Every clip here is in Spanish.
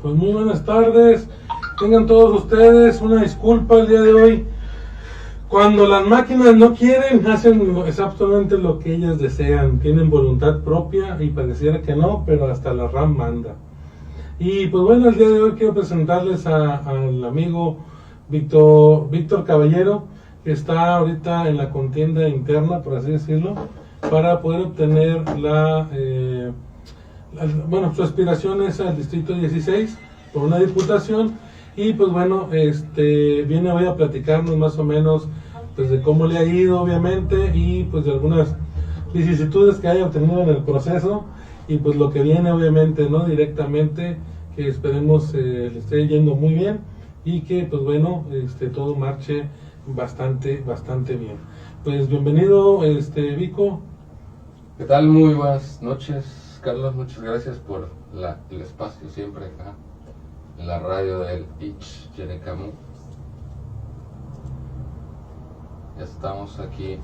Pues muy buenas tardes, tengan todos ustedes una disculpa el día de hoy. Cuando las máquinas no quieren, hacen exactamente lo que ellas desean, tienen voluntad propia y pareciera que no, pero hasta la RAM manda. Y pues bueno, el día de hoy quiero presentarles al amigo Víctor Caballero, que está ahorita en la contienda interna, por así decirlo, para poder obtener su aspiración es al distrito 16 por una diputación. Y pues bueno, viene hoy a platicarnos más o menos pues de cómo le ha ido, obviamente, y pues de algunas vicisitudes que haya obtenido en el proceso, y pues lo que viene, obviamente, no directamente, que esperemos le esté yendo muy bien y que pues bueno, todo marche bastante bien. Pues bienvenido, Vico. ¿Qué tal? Muy buenas noches, Carlos. Muchas gracias por el espacio siempre acá en la radio del Ich Yerecamu. Ya estamos aquí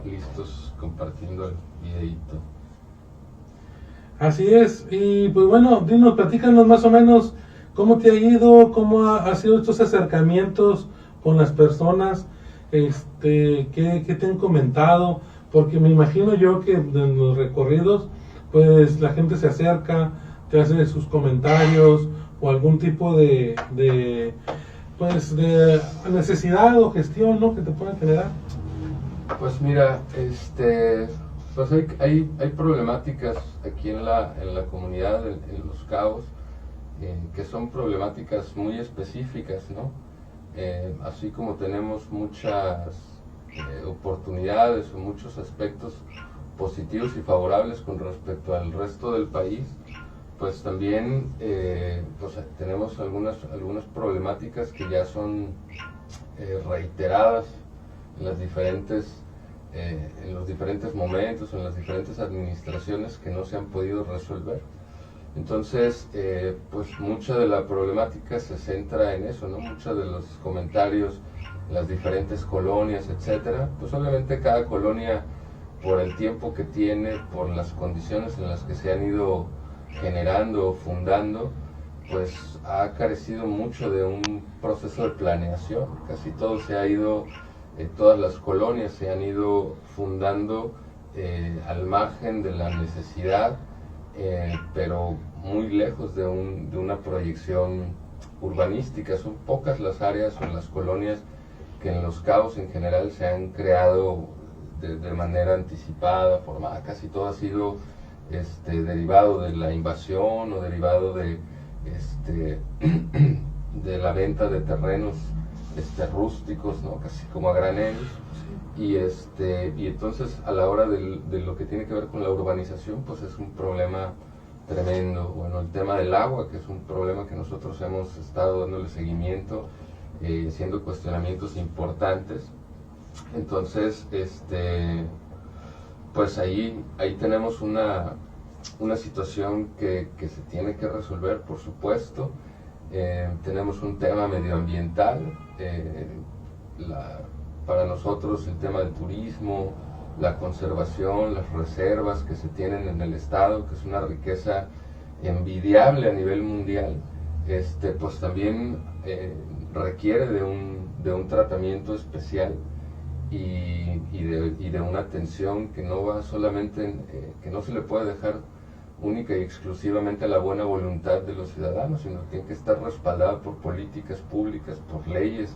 listos compartiendo el videito. Así es, y pues bueno, platícanos más o menos cómo te ha ido, cómo ha sido estos acercamientos con las personas, qué te han comentado, porque me imagino yo que en los recorridos, pues la gente se acerca, te hace sus comentarios o algún tipo de necesidad o gestión, ¿no?, que te puedan generar. Pues mira, pues hay problemáticas aquí en la comunidad, en Los Cabos, que son problemáticas muy específicas, ¿no? Así como tenemos muchas oportunidades o muchos aspectos positivos y favorables con respecto al resto del país, pues también pues tenemos algunas problemáticas que ya son reiteradas en los diferentes momentos, en las diferentes administraciones, que no se han podido resolver. Entonces, pues mucha de la problemática se centra en eso, ¿no? Muchos de los comentarios en las diferentes colonias, etcétera, pues obviamente cada colonia, por el tiempo que tiene, por las condiciones en las que se han ido generando o fundando, pues ha carecido mucho de un proceso de planeación. Casi todo se ha ido, todas las colonias se han ido fundando al margen de la necesidad, pero muy lejos de una proyección urbanística. Son pocas las áreas o las colonias que en Los Cabos en general se han creado de manera anticipada, formada. Casi todo ha sido derivado de la invasión o derivado de la venta de terrenos rústicos, ¿no?, casi como a granel. Y entonces, a la hora de lo que tiene que ver con la urbanización, pues es un problema tremendo. Bueno, el tema del agua, que es un problema que nosotros hemos estado dándole seguimiento, haciendo cuestionamientos importantes. Entonces, pues ahí tenemos una situación que se tiene que resolver, por supuesto. Tenemos un tema medioambiental, para nosotros el tema del turismo, la conservación, las reservas que se tienen en el estado, que es una riqueza envidiable a nivel mundial, pues también requiere de un tratamiento especial y de una atención que no va solamente que no se le puede dejar única y exclusivamente a la buena voluntad de los ciudadanos, sino que tiene que estar respaldada por políticas públicas, por leyes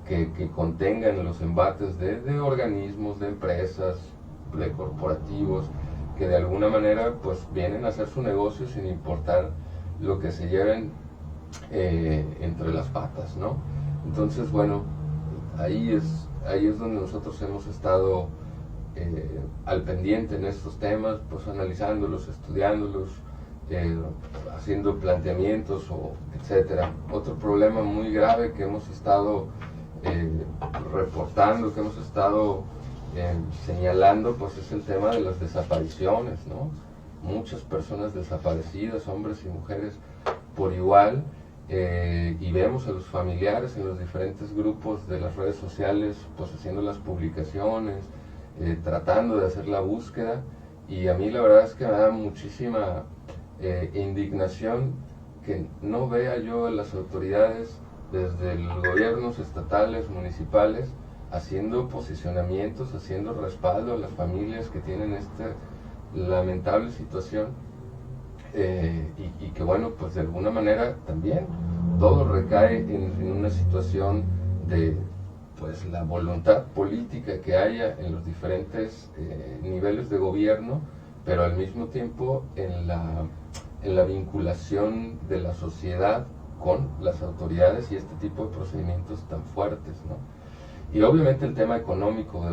que contengan los embates de organismos, de empresas, de corporativos, que de alguna manera pues vienen a hacer su negocio sin importar lo que se lleven entre las patas, ¿no? Entonces, bueno, ahí es donde nosotros hemos estado al pendiente en estos temas, pues analizándolos, estudiándolos, haciendo planteamientos, etcétera. Otro problema muy grave que hemos estado reportando, que hemos estado señalando, pues es el tema de las desapariciones, ¿no? Muchas personas desaparecidas, hombres y mujeres por igual, y vemos a los familiares en los diferentes grupos de las redes sociales, pues haciendo las publicaciones, tratando de hacer la búsqueda, y a mí la verdad es que me da muchísima indignación que no vea yo a las autoridades desde los gobiernos estatales, municipales, haciendo posicionamientos, haciendo respaldo a las familias que tienen esta lamentable situación, y que bueno, pues de alguna manera también todo recae en una situación de pues la voluntad política que haya en los diferentes niveles de gobierno, pero al mismo tiempo en la vinculación de la sociedad con las autoridades y este tipo de procedimientos tan fuertes, ¿no? Y obviamente el tema económico,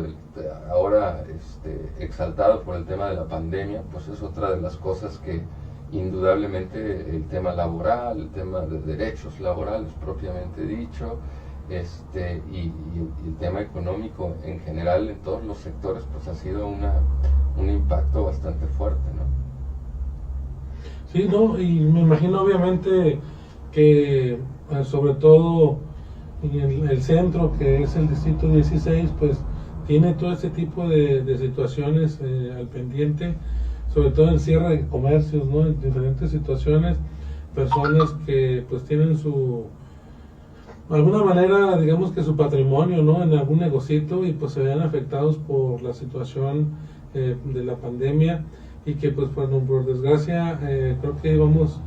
ahora exaltado por el tema de la pandemia, pues es otra de las cosas que indudablemente el tema laboral, el tema de derechos laborales propiamente dicho, y el tema económico en general en todos los sectores, pues ha sido un impacto bastante fuerte, ¿no? Sí, no, y me imagino obviamente que sobre todo en el centro, que es el distrito 16, pues tiene todo este tipo de situaciones al pendiente, sobre todo el cierre de comercios, ¿no? En diferentes situaciones, personas que pues tienen de alguna manera, digamos que su patrimonio, ¿no? En algún negocito, y pues se vean afectados por la situación de la pandemia, y que pues bueno, por desgracia creo que vamos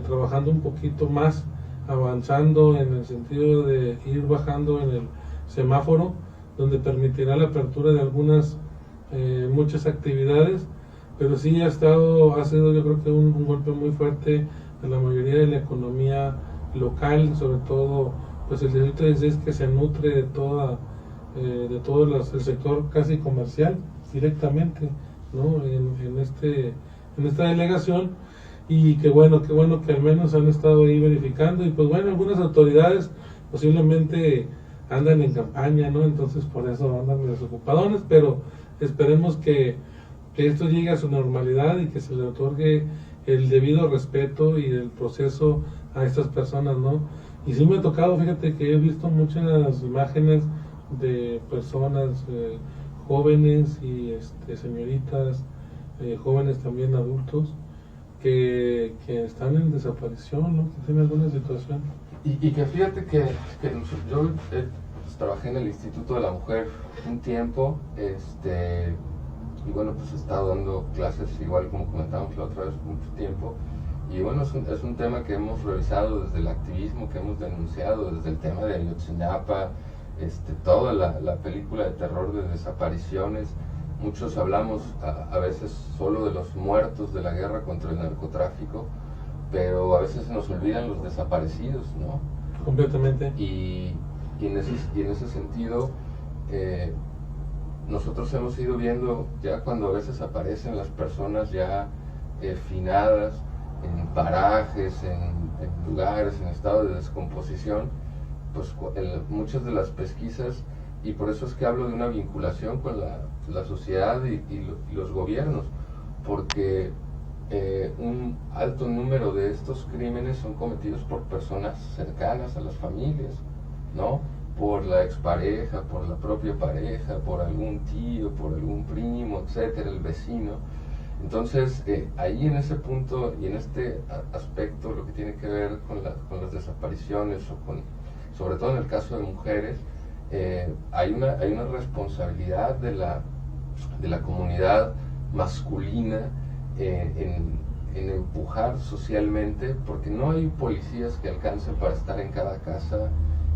trabajando un poquito más, avanzando en el sentido de ir bajando en el semáforo, donde permitirá la apertura de muchas actividades, pero sí ha sido yo creo que un golpe muy fuerte a la mayoría de la economía local, sobre todo pues el distrito 16, que se nutre de todo el sector casi comercial directamente, ¿no? en esta delegación, y que bueno que al menos han estado ahí verificando, y pues bueno, algunas autoridades posiblemente andan en campaña, ¿no? Entonces por eso andan desocupadones, pero esperemos que esto llegue a su normalidad y que se le otorgue el debido respeto y el proceso a estas personas, ¿no? Y sí me ha tocado, fíjate que he visto muchas imágenes de personas jóvenes y señoritas, jóvenes también adultos, que están en desaparición, ¿no? Que tienen alguna situación. Y que fíjate que yo pues, trabajé en el Instituto de la Mujer un tiempo, y bueno, pues he estado dando clases, igual como comentábamos la otra vez, mucho tiempo, y bueno, es un tema que hemos revisado desde el activismo, que hemos denunciado desde el tema de Ayotzinapa, toda la película de terror de desapariciones. Muchos hablamos a veces solo de los muertos de la guerra contra el narcotráfico, pero a veces se nos olvidan los desaparecidos, ¿no? Completamente. Y en ese sentido, nosotros hemos ido viendo ya cuando a veces aparecen las personas ya finadas en parajes, en lugares, en estado de descomposición, pues muchas de las pesquisas, y por eso es que hablo de una vinculación con la sociedad y los gobiernos, porque un alto número de estos crímenes son cometidos por personas cercanas a las familias, ¿no? Por la expareja, por la propia pareja, por algún tío, por algún primo, etcétera, el vecino. Entonces, ahí en ese punto y en este aspecto, lo que tiene que ver con las desapariciones, sobre todo en el caso de mujeres, hay una responsabilidad de la comunidad masculina en empujar socialmente, porque no hay policías que alcancen para estar en cada casa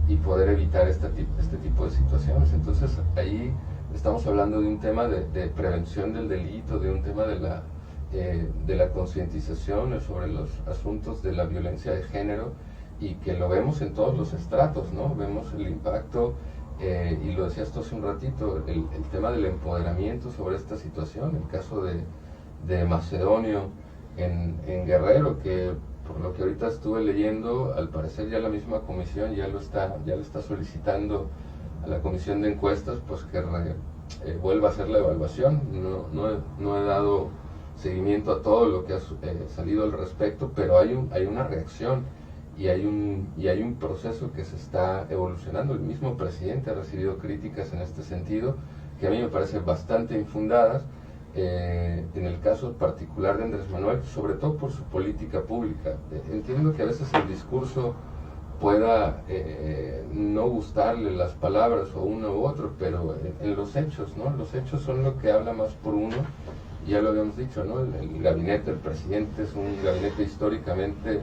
y poder evitar este tipo de situaciones. Entonces ahí estamos hablando de un tema de prevención del delito, de un tema de la concientización sobre los asuntos de la violencia de género, y que lo vemos en todos los estratos, ¿no? Vemos el impacto, y lo decías tú hace un ratito, el tema del empoderamiento sobre esta situación, el caso de Macedonio en Guerrero, que por lo que ahorita estuve leyendo, al parecer ya la misma comisión ya le está solicitando a la comisión de encuestas, pues que vuelva a hacer la evaluación. No he dado seguimiento a todo lo que ha salido al respecto, pero hay una reacción y hay un proceso que se está evolucionando. El mismo presidente ha recibido críticas en este sentido, que a mí me parecen bastante infundadas, en el caso particular de Andrés Manuel, sobre todo por su política pública. Entiendo que a veces el discurso pueda no gustarle las palabras o uno u otro, pero en los hechos, ¿no? Los hechos son lo que habla más por uno. Ya lo habíamos dicho, ¿no? El gabinete del presidente es un gabinete históricamente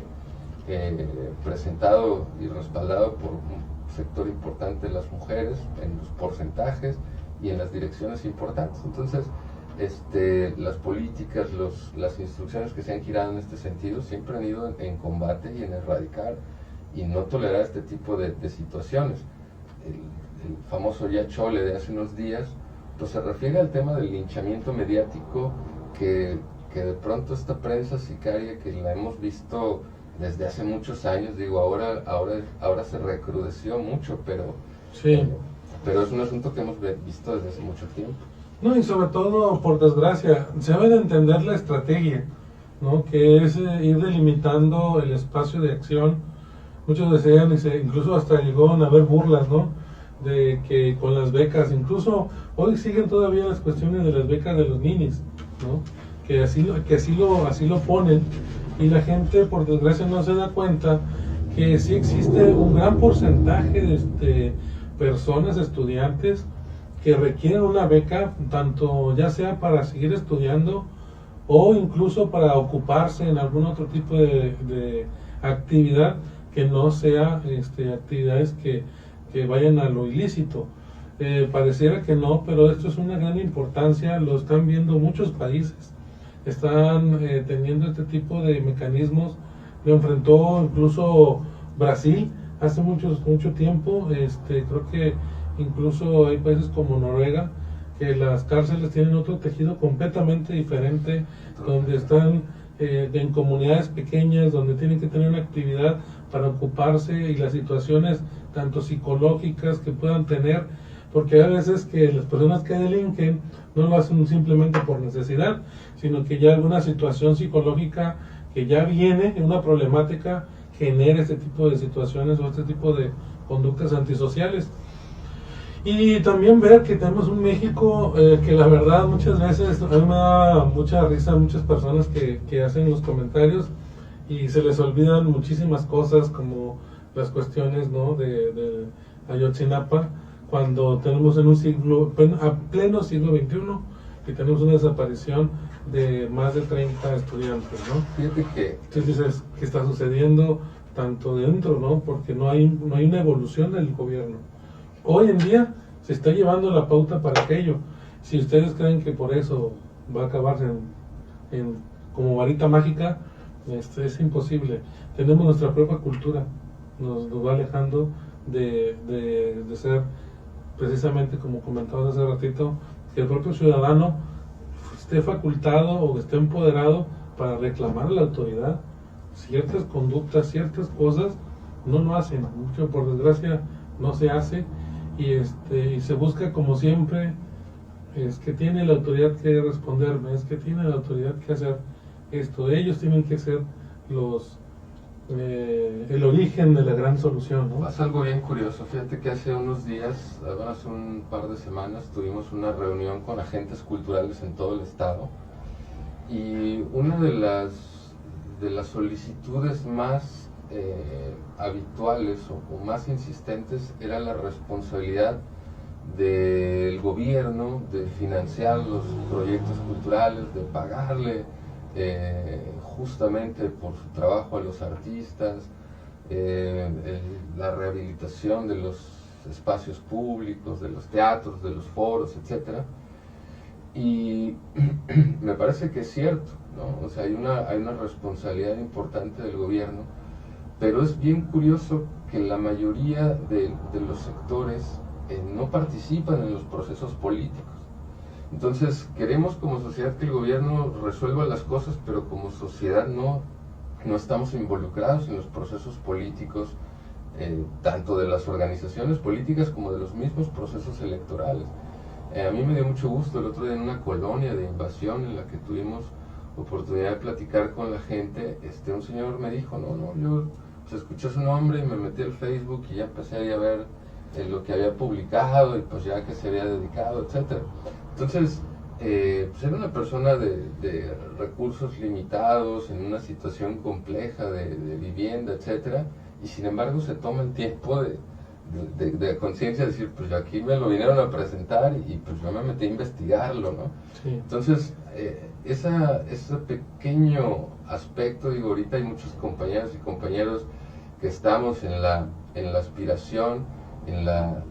presentado y respaldado por un sector importante de las mujeres en los porcentajes y en las direcciones importantes. Entonces, las políticas, las instrucciones que se han girado en este sentido siempre han ido en combate y en erradicar y no tolerar este tipo de situaciones. El famoso Ya Chole de hace unos días, pues se refiere al tema del linchamiento mediático que de pronto esta prensa sicaria que la hemos visto desde hace muchos años, digo, ahora se recrudeció mucho, pero Sí. Pero es un asunto que hemos visto desde hace mucho tiempo. No, y sobre todo, por desgracia, se debe de entender la estrategia, ¿no? Que es ir delimitando el espacio de acción. Muchos decían, incluso hasta llegó a haber burlas, ¿no? De que con las becas, incluso hoy siguen todavía las cuestiones de las becas de los ninis, ¿no? Que así lo ponen, y la gente, por desgracia, no se da cuenta que sí existe un gran porcentaje de personas, estudiantes, que requieren una beca, tanto ya sea para seguir estudiando o incluso para ocuparse en algún otro tipo de actividad que no sea actividades que vayan a lo ilícito. Pareciera que no, pero esto es una gran importancia, lo están viendo muchos países, están teniendo este tipo de mecanismos. Lo enfrentó incluso Brasil hace mucho tiempo. Creo que incluso hay países como Noruega, que las cárceles tienen otro tejido completamente diferente, donde están en comunidades pequeñas, donde tienen que tener una actividad para ocuparse, y las situaciones tanto psicológicas que puedan tener, porque hay veces que las personas que delinquen no lo hacen simplemente por necesidad, sino que ya alguna situación psicológica que ya viene, una problemática, genera este tipo de situaciones o este tipo de conductas antisociales. Y también ver que tenemos un México que la verdad muchas veces, a mí me da mucha risa muchas personas que hacen los comentarios y se les olvidan muchísimas cosas, como las cuestiones, ¿no? de Ayotzinapa, cuando tenemos en a pleno siglo XXI, que tenemos una desaparición de más de 30 estudiantes, ¿no? Fíjate que... Entonces dices, ¿qué está sucediendo tanto dentro, ¿no? Porque no hay una evolución del gobierno. Hoy en día se está llevando la pauta para aquello. Si ustedes creen que por eso va a acabarse como varita mágica, es imposible. Tenemos nuestra propia cultura, nos va alejando de ser, precisamente como comentabas hace ratito, que el propio ciudadano esté facultado o esté empoderado para reclamar a la autoridad ciertas conductas, ciertas cosas. No lo hacen, mucho por desgracia no se hace, y se busca, como siempre, es que tiene la autoridad que responderme, es que tiene la autoridad que hacer esto, ellos tienen que ser el origen de la gran solución, ¿no? Pasa algo bien curioso. Fíjate que hace unos días, hace un par de semanas, tuvimos una reunión con agentes culturales en todo el estado, y una de las solicitudes más habituales o más insistentes era la responsabilidad del gobierno de financiar los proyectos culturales, de pagarle justamente por su trabajo a los artistas, la rehabilitación de los espacios públicos, de los teatros, de los foros, etcétera. Y me parece que es cierto, ¿no? O sea, hay una responsabilidad importante del gobierno, pero es bien curioso que la mayoría de los sectores no participan en los procesos políticos. Entonces, queremos como sociedad que el gobierno resuelva las cosas, pero como sociedad no estamos involucrados en los procesos políticos, tanto de las organizaciones políticas como de los mismos procesos electorales. A mí me dio mucho gusto el otro día en una colonia de invasión en la que tuvimos oportunidad de platicar con la gente. Un señor me dijo, yo pues, escuché su nombre y me metí al Facebook y ya empecé a ver lo que había publicado y pues ya que se había dedicado, etcétera. Entonces, pues era una persona de recursos limitados, en una situación compleja de vivienda, etcétera, y sin embargo se toma el tiempo de conciencia de decir, pues aquí me lo vinieron a presentar y pues yo me metí a investigarlo, ¿no? Sí. Entonces, ese pequeño aspecto, digo, ahorita hay muchos compañeros y compañeros que estamos en la aspiración, en la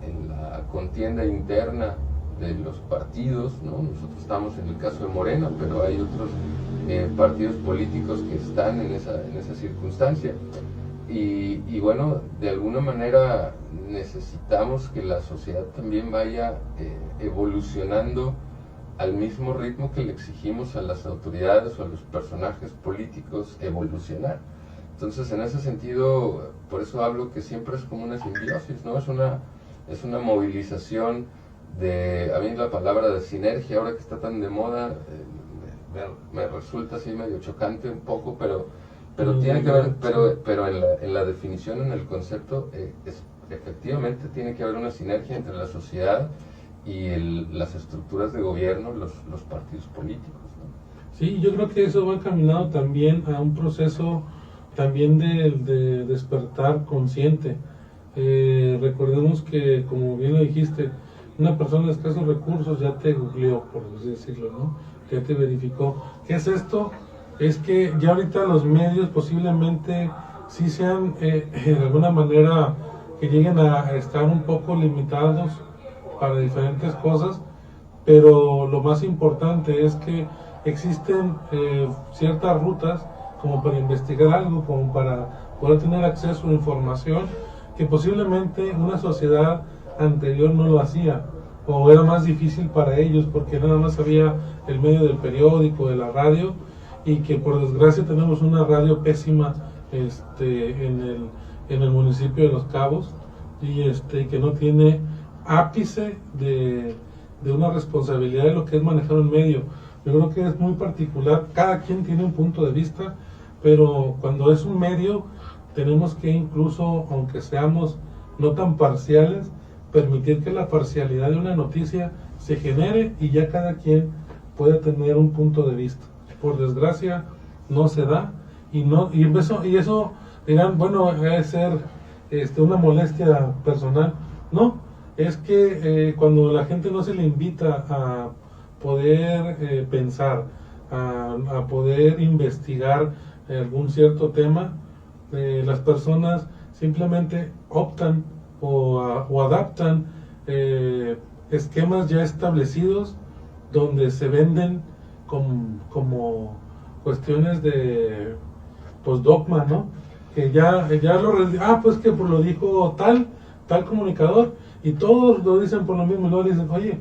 contienda interna de los partidos, ¿no? Nosotros estamos en el caso de Morena, pero hay otros partidos políticos que están en esa circunstancia. Y bueno, de alguna manera necesitamos que la sociedad también vaya evolucionando al mismo ritmo que le exigimos a las autoridades o a los personajes políticos evolucionar. Entonces, en ese sentido, por eso hablo que siempre es como una simbiosis, ¿no? Es una movilización a mí la palabra de sinergia, ahora que está tan de moda, me resulta así medio chocante un poco, pero tiene que ver, pero en la definición, en el concepto, efectivamente tiene que haber una sinergia entre la sociedad y las estructuras de gobierno, los partidos políticos, ¿no? Sí, yo creo que eso va encaminado también a un proceso también de despertar consciente. Recordemos que, como bien lo dijiste, una persona de escasos recursos ya te googleó, por así decirlo, ¿no? Ya te verificó. ¿Qué es esto? Es que ya ahorita los medios posiblemente sí sean de alguna manera que lleguen a estar un poco limitados para diferentes cosas, pero lo más importante es que existen ciertas rutas como para investigar algo, como para poder tener acceso a información que posiblemente una sociedad anterior no lo hacía, o era más difícil para ellos porque nada más había el medio del periódico, de la radio, y que por desgracia tenemos una radio pésima en el municipio de Los Cabos, y que no tiene ápice de una responsabilidad de lo que es manejar un medio. Yo creo que es muy particular, cada quien tiene un punto de vista, pero cuando es un medio tenemos que, incluso aunque seamos no tan parciales, permitir que la parcialidad de una noticia se genere y ya cada quien puede tener un punto de vista. Por desgracia no se da, y eso dirán, bueno, debe ser una molestia personal. No, es que cuando la gente no se le invita a poder pensar, a poder investigar algún cierto tema, las personas simplemente optan o adaptan esquemas ya establecidos donde se venden como cuestiones de pues dogma, ¿no? Que pues que lo dijo tal comunicador, y todos lo dicen por lo mismo, y luego dicen, oye,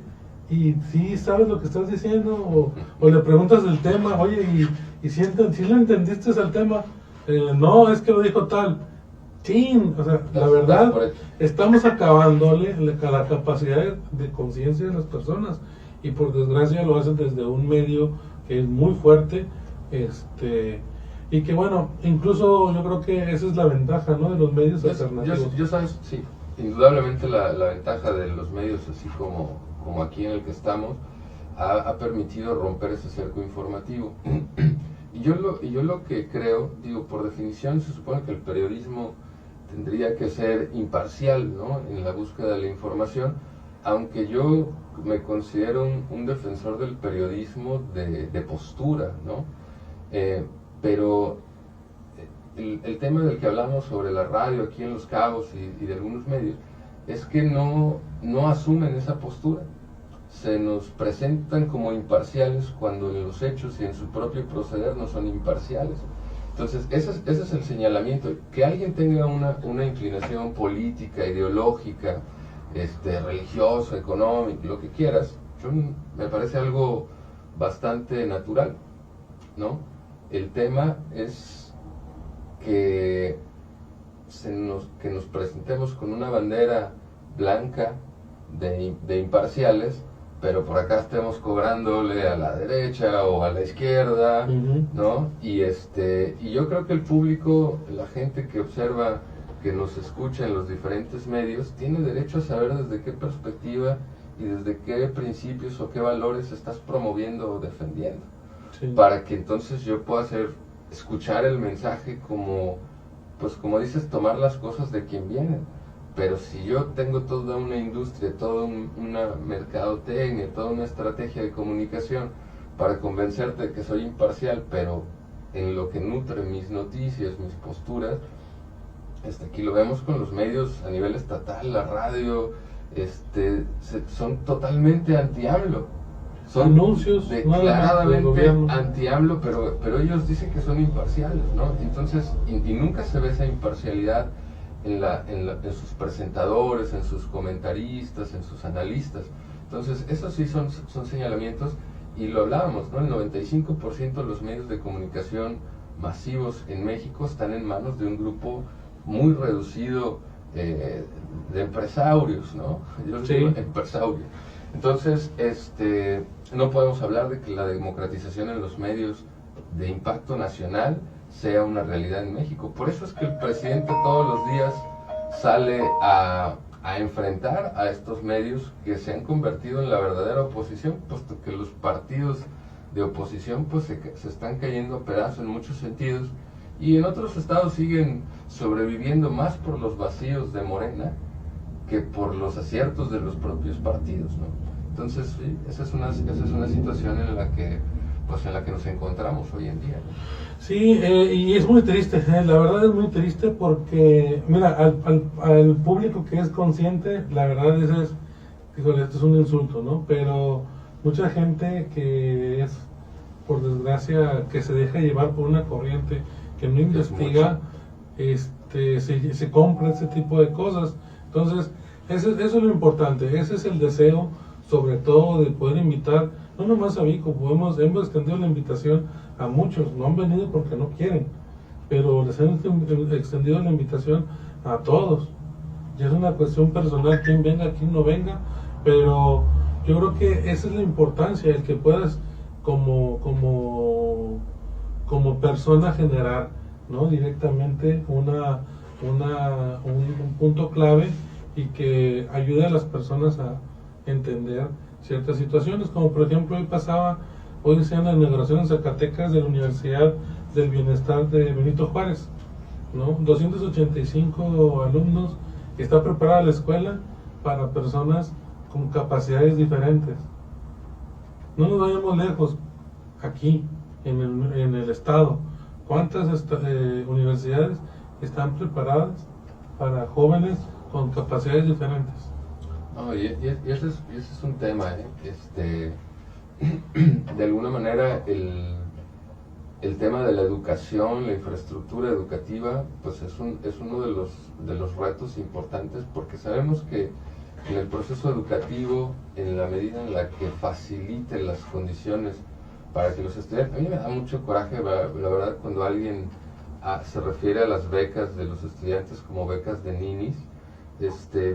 ¿y si sabes lo que estás diciendo? O le preguntas del tema, oye, ¿y si lo entendiste al tema? No, es que lo dijo tal. ¡Chin! O sea, la verdad, estamos acabándole la capacidad de conciencia de las personas, y por desgracia lo hacen desde un medio que es muy fuerte, y que bueno, incluso yo creo que esa es la ventaja, ¿no?, de los medios alternativos. Yo sabes, sí, indudablemente la ventaja de los medios, así como aquí en el que estamos, ha permitido romper ese cerco informativo. Y yo lo que creo, digo, por definición se supone que el periodismo tendría que ser imparcial, ¿no?, en la búsqueda de la información, aunque yo me considero un defensor del periodismo de postura, ¿no? Pero el tema del que hablamos sobre la radio aquí en Los Cabos y de algunos medios es que no asumen esa postura. Se nos presentan como imparciales cuando en los hechos y en su propio proceder no son imparciales. Entonces, ese es el señalamiento. Que alguien tenga una inclinación política, ideológica, religiosa, económica, lo que quieras, me parece algo bastante natural, ¿no? El tema es que nos presentemos con una bandera blanca de imparciales, pero por acá estemos cobrándole a la derecha o a la izquierda, ¿no? Y yo creo que el público, la gente que observa, que nos escucha en los diferentes medios, tiene derecho a saber desde qué perspectiva y desde qué principios o qué valores estás promoviendo o defendiendo. Sí. Para que entonces yo pueda escuchar el mensaje como, pues como dices, tomar las cosas de quien vienen. Pero si yo tengo toda una industria, toda una mercadotecnia, toda una estrategia de comunicación para convencerte de que soy imparcial, pero en lo que nutre mis noticias, mis posturas, aquí lo vemos con los medios a nivel estatal, la radio, son totalmente anti-AMLO. Son anuncios declaradamente anti-AMLO, pero ellos dicen que son imparciales, ¿no? Entonces, y nunca se ve esa imparcialidad en sus presentadores, en sus comentaristas, en sus analistas. Entonces, esos sí son señalamientos, y lo hablábamos, ¿no? El 95% de los medios de comunicación masivos en México están en manos de un grupo muy reducido de empresarios, ¿no? Yo les digo empresarios. Entonces, no podemos hablar de que la democratización en los medios de impacto nacional sea una realidad en México. Por eso es que el presidente todos los días sale a enfrentar a estos medios que se han convertido en la verdadera oposición, puesto que los partidos de oposición pues se están cayendo a pedazos en muchos sentidos, y en otros estados siguen sobreviviendo más por los vacíos de Morena que por los aciertos de los propios partidos, ¿no? Entonces, sí, esa es una situación en la que nos encontramos hoy en día, ¿no? Sí, y es muy triste, la verdad es muy triste, porque, mira, al público que es consciente, la verdad híjole, esto es un insulto, ¿no? Pero mucha gente que es, por desgracia, que se deja llevar por una corriente, que no investiga, se compra ese tipo de cosas. Entonces, eso es lo importante, ese es el deseo, sobre todo, de poder invitar, no nomás a Vico, hemos extendido la invitación a muchos, no han venido porque no quieren, pero les han extendido la invitación a todos. Y es una cuestión personal, quién venga, quién no venga, pero yo creo que esa es la importancia, el que puedas como persona generar, ¿no? Directamente un punto clave, y que ayude a las personas a entender ciertas situaciones, como por ejemplo hoy decían la inauguración en Zacatecas de la Universidad del Bienestar de Benito Juárez, ¿no? 285 alumnos, y está preparada la escuela para personas con capacidades diferentes. No nos vayamos lejos, aquí en el estado, ¿cuántas universidades están preparadas para jóvenes con capacidades diferentes? No, y ese es un tema, de alguna manera el tema de la educación, la infraestructura educativa, pues es uno de los retos importantes, porque sabemos que en el proceso educativo, en la medida en la que facilite las condiciones para que los estudiantes, a mí me da mucho coraje, la verdad, cuando alguien se refiere a las becas de los estudiantes como becas de ninis.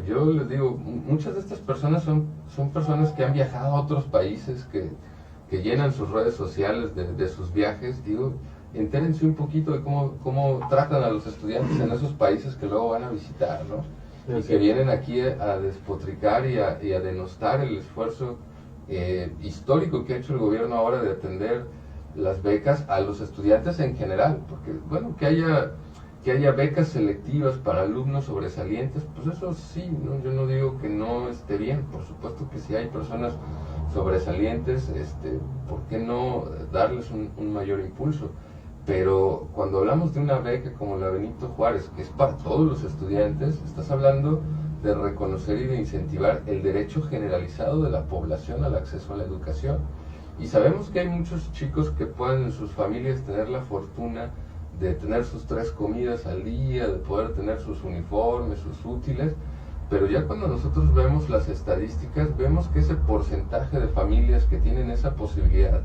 Yo les digo, muchas de estas personas son personas que han viajado a otros países, que llenan sus redes sociales de sus viajes. Digo, entérense un poquito de cómo tratan a los estudiantes en esos países que luego van a visitar, ¿no? Y que vienen aquí a despotricar y a denostar el esfuerzo histórico que ha hecho el gobierno ahora de atender las becas a los estudiantes en general, porque, bueno, que haya becas selectivas para alumnos sobresalientes, pues eso sí, ¿no? Yo no digo que no esté bien, por supuesto que si hay personas sobresalientes, ¿por qué no darles un mayor impulso? Pero cuando hablamos de una beca como la Benito Juárez, que es para todos los estudiantes, estás hablando de reconocer y de incentivar el derecho generalizado de la población al acceso a la educación. Y sabemos que hay muchos chicos que pueden en sus familias tener la fortuna de tener sus 3 comidas al día, de poder tener sus uniformes, sus útiles, pero ya cuando nosotros vemos las estadísticas, vemos que ese porcentaje de familias que tienen esa posibilidad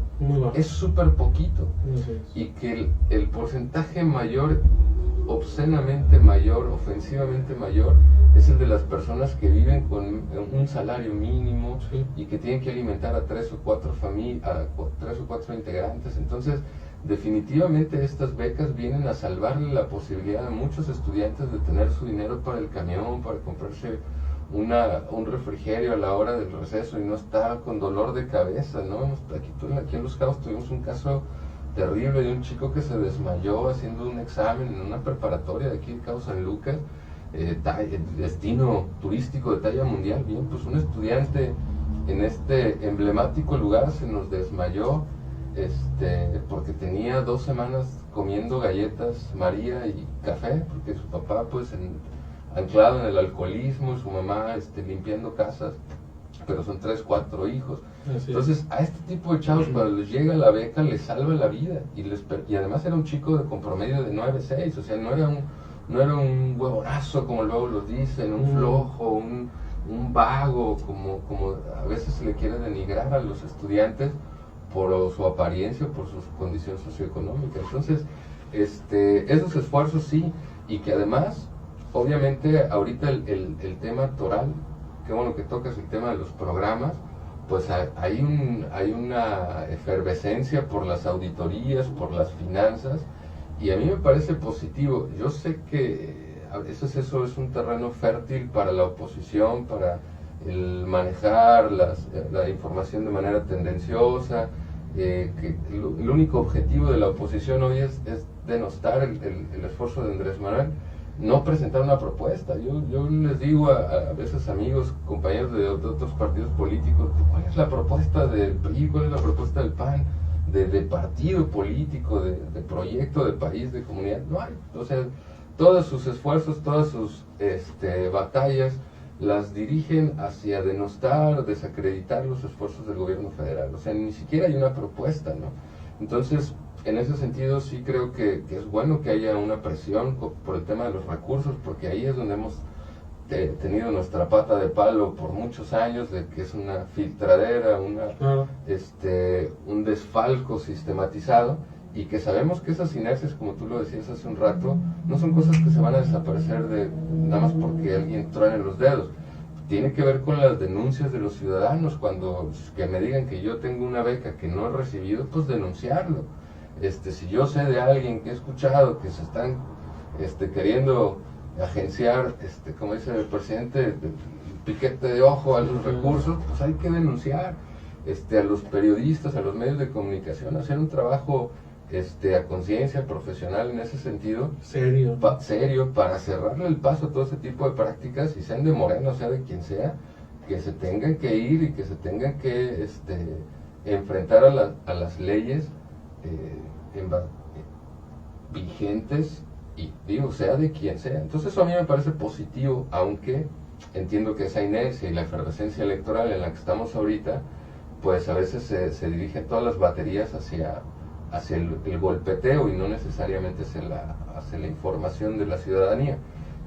es súper poquito, y que el porcentaje mayor, obscenamente mayor, ofensivamente mayor, es el de las personas que viven con un salario mínimo, y que tienen que alimentar a 3 o 4 integrantes. Entonces, definitivamente estas becas vienen a salvarle la posibilidad a muchos estudiantes de tener su dinero para el camión, para comprarse un refrigerio a la hora del receso y no estar con dolor de cabeza, ¿no? Aquí en Los Cabos tuvimos un caso terrible de un chico que se desmayó haciendo un examen en una preparatoria de aquí de Cabo San Lucas, destino turístico de talla mundial. Bien, pues un estudiante en este emblemático lugar se nos desmayó porque tenía 2 semanas comiendo galletas María y café, porque su papá pues anclado en el alcoholismo, y su mamá limpiando casas, pero son 3, 4 hijos. Entonces a este tipo de chavos cuando les llega la beca les salva la vida, y además era un chico con promedio de 9.6, o sea, no era un huevonazo como luego los dicen, un flojo, un vago, como a veces se le quiere denigrar a los estudiantes por su apariencia, por su condición socioeconómica. Entonces, esos esfuerzos sí, y que además, obviamente, ahorita el tema toral, qué bueno que tocas el tema de los programas, pues hay una efervescencia por las auditorías, por las finanzas, y a mí me parece positivo. Yo sé que a veces eso es un terreno fértil para la oposición, para el manejar la información de manera tendenciosa, que el único objetivo de la oposición hoy es denostar el esfuerzo de Andrés Manuel, no presentar una propuesta. Yo les digo a veces amigos, compañeros de otros partidos políticos, ¿cuál es la propuesta del PRI? ¿Cuál es la propuesta del PAN? De partido político, de proyecto de país, de comunidad. No hay. O sea, todos sus esfuerzos, todas sus batallas las dirigen hacia denostar, desacreditar los esfuerzos del gobierno federal. O sea, ni siquiera hay una propuesta, ¿no? Entonces, en ese sentido sí creo que es bueno que haya una presión por el tema de los recursos, porque ahí es donde hemos tenido nuestra pata de palo por muchos años, de que es una filtradera, un desfalco sistematizado, y que sabemos que esas inercias, como tú lo decías hace un rato, no son cosas que se van a desaparecer nada más porque alguien truene los dedos. Tiene que ver con las denuncias de los ciudadanos. Cuando que me digan que yo tengo una beca que no he recibido, pues denunciarlo. Si yo sé de alguien que he escuchado que se están queriendo agenciar, como dice el presidente, el piquete de ojo a los recursos, pues hay que denunciar a los periodistas, a los medios de comunicación, hacer un trabajo a conciencia profesional en ese sentido, serio, para cerrarle el paso a todo ese tipo de prácticas, y sean de Morena, o sea de quien sea, que se tengan que ir y que se tengan que enfrentar a las leyes vigentes, y digo, sea de quien sea. Entonces eso a mí me parece positivo, aunque entiendo que esa inercia y la efervescencia electoral en la que estamos ahorita, pues a veces se dirigen todas las baterías hacia el golpeteo, y no necesariamente hacia la información de la ciudadanía.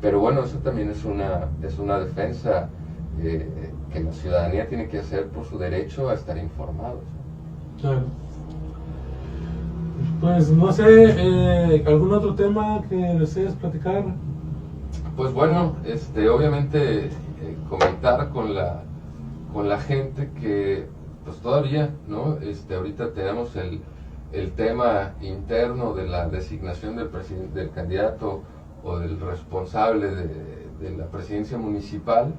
Pero bueno, eso también es una defensa que la ciudadanía tiene que hacer por su derecho a estar informados. Claro. Pues no sé, ¿algún otro tema que desees platicar? Pues bueno, obviamente comentar con la gente que pues todavía, ¿no? Ahorita tenemos el tema interno de la designación del candidato o del responsable de la presidencia municipal.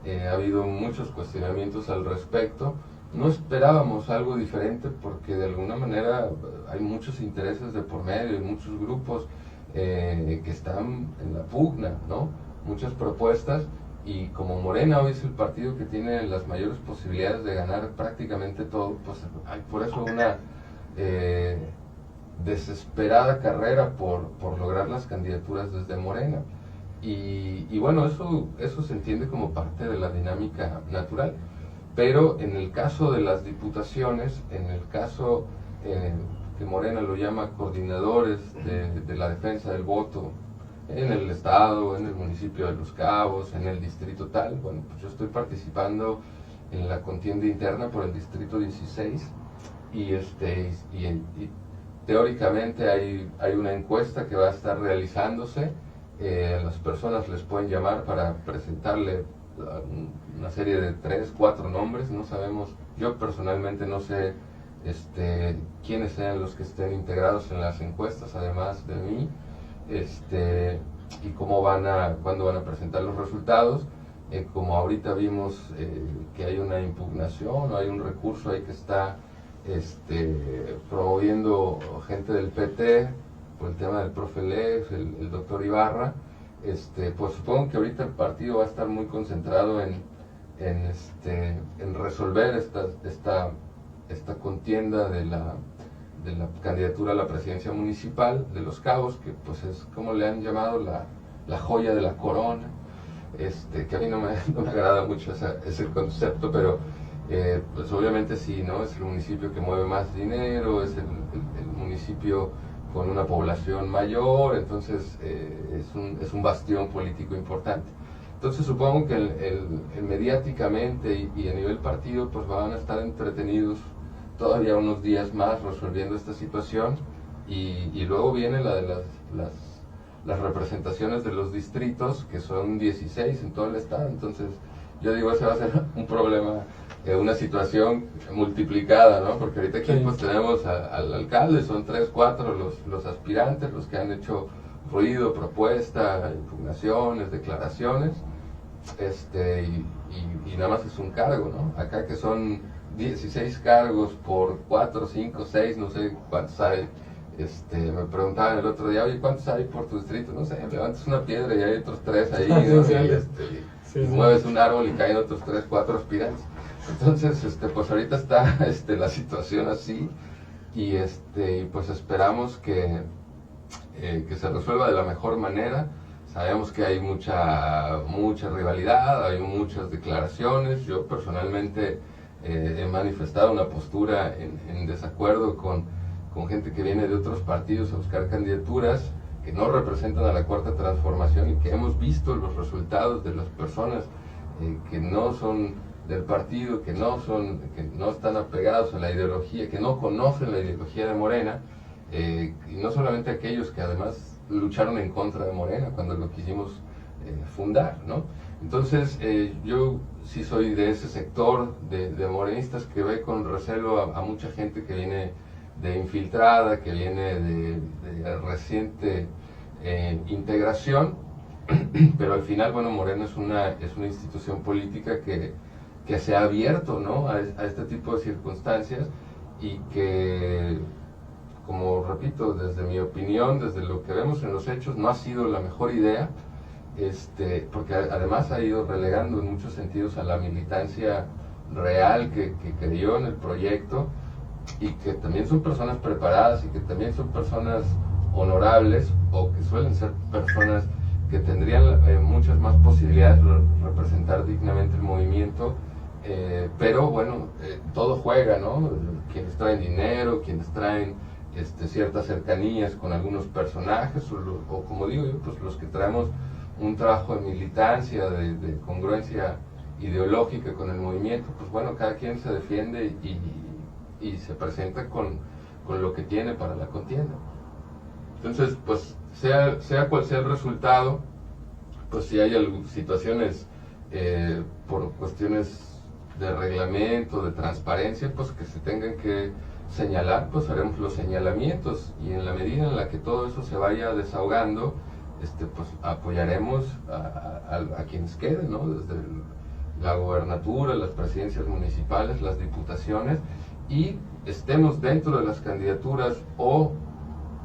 Ha habido muchos cuestionamientos al respecto. No esperábamos algo diferente, porque de alguna manera hay muchos intereses de por medio, y muchos grupos que están en la pugna, ¿no? Muchas propuestas, y como Morena hoy es el partido que tiene las mayores posibilidades de ganar prácticamente todo, pues hay por eso una desesperada carrera por lograr las candidaturas desde Morena. Y bueno, eso se entiende como parte de la dinámica natural. Pero en el caso de las diputaciones, en el caso que Morena lo llama coordinadores de la defensa del voto en el estado, en el municipio de Los Cabos, en el distrito tal, bueno, pues yo estoy participando en la contienda interna por el distrito 16, y teóricamente hay una encuesta que va a estar realizándose. Las personas les pueden llamar para presentarle una serie de 3, 4 nombres. No sabemos, yo personalmente no sé quiénes sean los que estén integrados en las encuestas, además de mí, y cuándo van a presentar los resultados. como ahorita vimos que hay una impugnación o hay un recurso ahí que está promoviendo gente del PT por el tema del profe Lex, el doctor Ibarra, pues supongo que ahorita el partido va a estar muy concentrado en resolver esta contienda de la candidatura a la presidencia municipal de Los Cabos, que pues es como le han llamado la joya de la corona, que a mí no me agrada mucho ese concepto, pero pues obviamente sí, ¿no? Es el municipio que mueve más dinero, es el municipio con una población mayor, entonces es un bastión político importante. Entonces supongo que mediáticamente y a nivel partido pues van a estar entretenidos todavía unos días más resolviendo esta situación, y luego viene la de las representaciones de los distritos, que son 16 en todo el estado. Entonces yo digo, ese va a ser un problema, una situación multiplicada, ¿no? Porque ahorita aquí pues tenemos al alcalde, son 3, 4 los aspirantes, los que han hecho ruido, propuesta, impugnaciones, declaraciones, y nada más es un cargo, ¿no? Acá que son 16 cargos por 4, 5, 6, no sé cuántos hay. Me preguntaban el otro día, oye, ¿cuántos hay por tu distrito? No sé, levantas una piedra y hay otros 3 ahí, ¿no? Y mueves un árbol y caen otros 3, 4 aspirantes. Entonces, pues ahorita está la situación así, y pues esperamos que se resuelva de la mejor manera. Sabemos que hay mucha rivalidad, hay muchas declaraciones. Yo personalmente he manifestado una postura en desacuerdo con gente que viene de otros partidos a buscar candidaturas que no representan a la Cuarta Transformación, y que hemos visto los resultados de las personas que no son del partido, que no están apegados a la ideología, que no conocen la ideología de Morena, y no solamente aquellos que además lucharon en contra de Morena cuando lo quisimos fundar, ¿no? Entonces yo sí soy de ese sector de morenistas que ve con recelo a mucha gente que viene de infiltrada, que viene de reciente integración, pero al final, bueno, Morena es una institución política que se ha abierto, ¿no? a este tipo de circunstancias, y que, como repito, desde mi opinión, desde lo que vemos en los hechos, no ha sido la mejor idea, porque además ha ido relegando en muchos sentidos a la militancia real que creyó en el proyecto, y que también son personas preparadas y que también son personas honorables, o que suelen ser personas que tendrían muchas más posibilidades de representar dignamente el movimiento, pero bueno, todo juega, ¿no? Quienes traen dinero, quienes traen ciertas cercanías con algunos personajes, o como digo yo, pues los que traemos un trabajo de militancia, de congruencia ideológica con el movimiento, pues bueno, cada quien se defiende y se presenta con lo que tiene para la contienda. Entonces, pues sea cual sea el resultado, pues si hay situaciones por cuestiones de reglamento, de transparencia, pues que se tengan que señalar, pues haremos los señalamientos, y en la medida en la que todo eso se vaya desahogando, pues apoyaremos a quienes queden, ¿no? Desde la gobernatura, las presidencias municipales, las diputaciones, y estemos dentro de las candidaturas o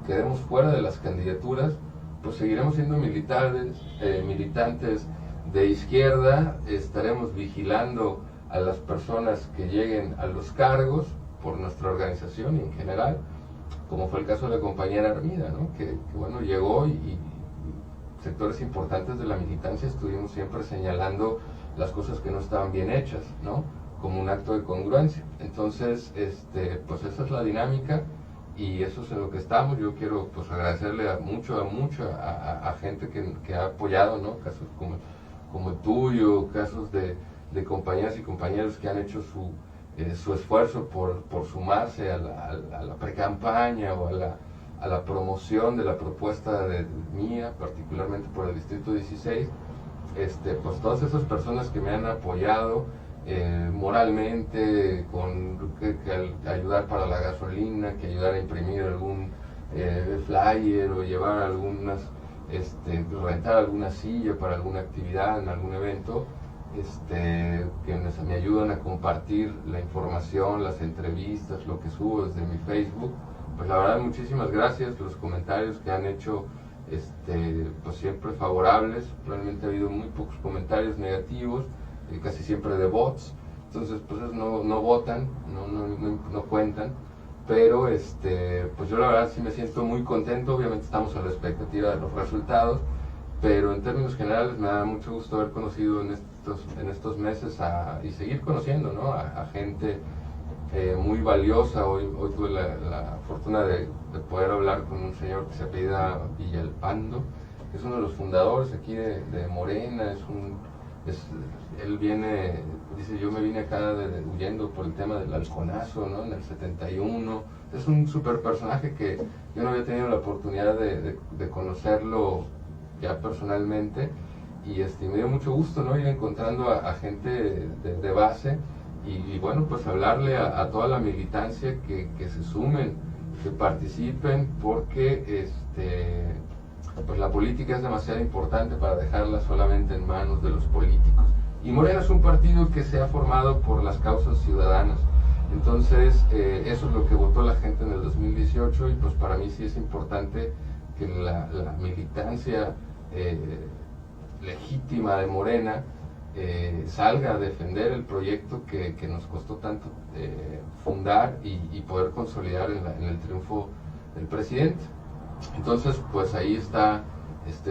quedemos fuera de las candidaturas, pues seguiremos siendo militantes de izquierda, estaremos vigilando a las personas que lleguen a los cargos por nuestra organización y en general, como fue el caso de la compañera Armida, ¿no? que bueno, llegó, y sectores importantes de la militancia estuvimos siempre señalando las cosas que no estaban bien hechas, ¿no? Como un acto de congruencia. Entonces, pues esa es la dinámica, y eso es en lo que estamos. Yo quiero pues agradecerle mucho a gente que ha apoyado, ¿no? Casos como el tuyo, casos de compañeras y compañeros que han hecho su esfuerzo por sumarse a la pre-campaña o a la promoción de la propuesta mía, particularmente por el Distrito 16. Pues todas esas personas que me han apoyado moralmente, que ayudar para la gasolina, que ayudar a imprimir algún flyer, o llevar rentar alguna silla para alguna actividad en algún evento, quienes me ayudan a compartir la información, las entrevistas, lo que subo desde mi Facebook. Pues la verdad, muchísimas gracias. Los comentarios que han hecho, pues siempre favorables. Realmente ha habido muy pocos comentarios negativos, casi siempre de bots. Entonces, pues no votan, no cuentan. Pero, pues yo la verdad sí me siento muy contento. Obviamente estamos a la expectativa de los resultados, pero en términos generales me da mucho gusto haber conocido en estos meses y seguir conociendo, ¿no? a gente muy valiosa. Hoy tuve la fortuna de poder hablar con un señor que se apellida Villalpando, que es uno de los fundadores aquí de Morena. Él dice, yo me vine acá huyendo por el tema del halconazo, ¿no? En el 71. Es un super personaje que yo no había tenido la oportunidad de conocerlo ya personalmente, y me dio mucho gusto, ¿no? Ir encontrando a gente de base, y bueno, pues hablarle a toda la militancia que se sumen, que participen, porque pues la política es demasiado importante para dejarla solamente en manos de los políticos. Y Morena es un partido que se ha formado por las causas ciudadanas. Entonces, eso es lo que votó la gente en el 2018, y pues para mí sí es importante que la militancia legítima de Morena salga a defender el proyecto que nos costó tanto fundar y poder consolidar en el triunfo del presidente. Entonces, pues ahí está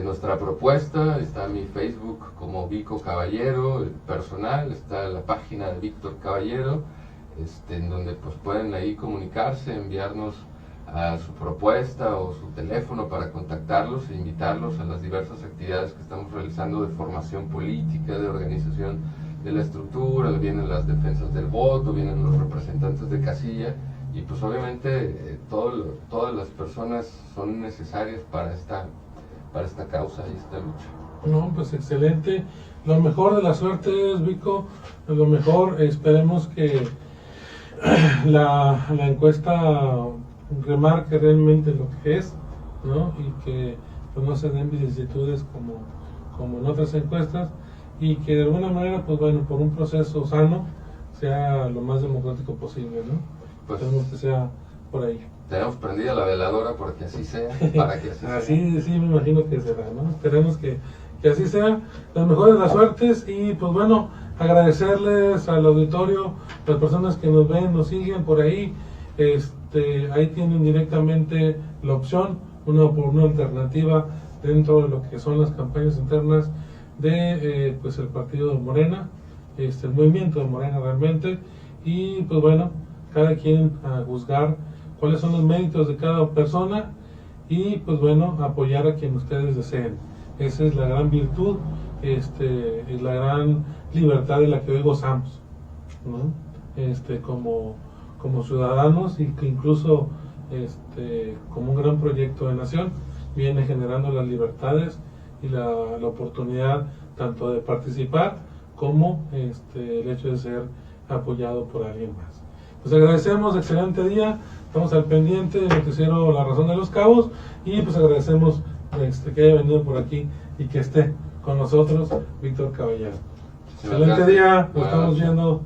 nuestra propuesta. Está mi Facebook como Vico Caballero, el personal, está la página de Víctor Caballero, en donde pues pueden ahí comunicarse, enviarnos a su propuesta o su teléfono para contactarlos e invitarlos a las diversas actividades que estamos realizando de formación política, de organización de la estructura. Vienen las defensas del voto, vienen los representantes de casilla, y pues obviamente todas las personas son necesarias para esta causa y esta lucha. No, pues excelente. Lo mejor de la suerte es, Vico, lo mejor. Esperemos que la encuesta remarque realmente lo que es, ¿no? Y que pues no se den vicisitudes como en otras encuestas, y que de alguna manera, pues bueno, por un proceso sano, sea lo más democrático posible, ¿no? Pues esperemos que sea por ahí. Tenemos prendida la veladora porque así sea, para que así sea. Así sí, me imagino que será, ¿no? Esperemos que así sea. Las mejores de las suertes, y pues bueno, agradecerles al auditorio, las personas que nos ven, nos siguen por ahí. Ahí tienen directamente la opción, una alternativa dentro de lo que son las campañas internas de pues el partido de Morena, el movimiento de Morena realmente. Y pues bueno, cada quien a juzgar cuáles son los méritos de cada persona, y pues bueno, apoyar a quien ustedes deseen. Esa es la gran virtud, es la gran libertad de la que hoy gozamos, ¿no? Como ciudadanos, y que incluso como un gran proyecto de nación viene generando las libertades y la oportunidad tanto de participar como el hecho de ser apoyado por alguien más. Pues agradecemos, excelente día, estamos al pendiente del noticiero La Razón de los Cabos, y pues agradecemos que haya venido por aquí y que esté con nosotros Víctor Caballero. Excelente día, nos estamos viendo.